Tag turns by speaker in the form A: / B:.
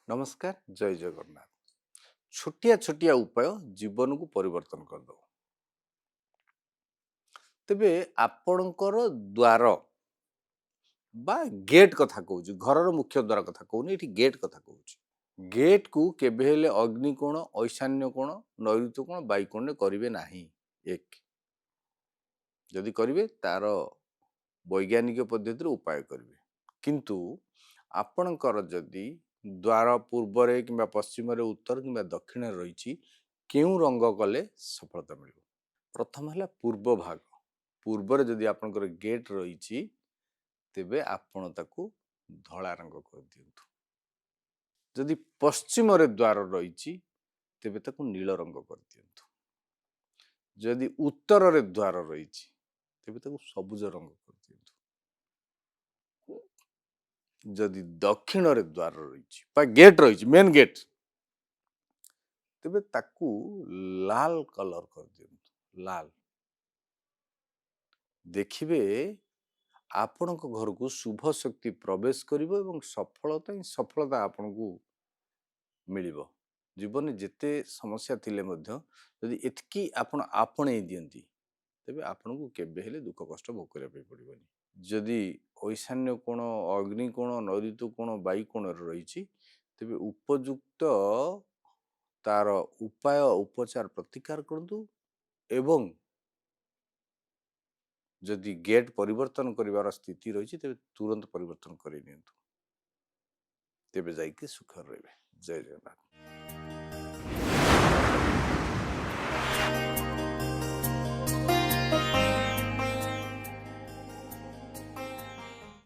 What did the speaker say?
A: नमस्कार जय जगन्नाथ। छोटिया छोटिया उपाय जीवन को परिवर्तन कर दो। तेबे आपणकर द्वार बा गेट कथा कहूँ घर मुख्य द्वार कथा कहूनी ये गेट कथा कहूँ गेट को केबे हेले अग्निकोण ऐशान्य कोण नैऋत्य कोण वायुकोण करेंगे ना। एक जदि करेंगे तार वैज्ञानिक पद्धति उपाय करेंगे किंतु आपणकर जदि द्वार पूर्व कि पश्चिम उत्तर कि दक्षिण रही केउ रंग कले सफलता मिल। प्रथम है पूर्व भाग पूर्व जदि आपणकर गेट रही तेबे आपण ताकू धला रंग कर दियंतु। जदि पश्चिम द्वार रही तेबे ताकू नील रंग कर दियंतु। जदि उत्तर द्वार रही तेबे ताकू सबुज रंग कर दियंतु। जदि दक्षिण द्वार रही गेट रही मेन गेट तेबे ताकू लाल कलर कर दियंतु। लाल देखिबे आपण घर को शुभ शक्ति प्रवेश करिवो एवं सफलता ही सफलता आपण को मिलिबो। जीवन में जेते समस्या थिले मध्य यदि एतकी आपण आपणे दियंती तेबे आपण को केबे हेले दुख कष्ट भोग करिया पे पड़िबोनी। जदि ईशान्य कोण अग्नि कोण नैऋत्य कोण वायु कोण रही तेबे उपयुक्त तार उपाय उपचार प्रतिकार करतु एवं जदि गेट परिवर्तन करिवार स्थिति रही तेबे तुरंत परिवर्तन करि नियंतु। तेबे जाइके सुख रहिबे। जय जगन्नाथ।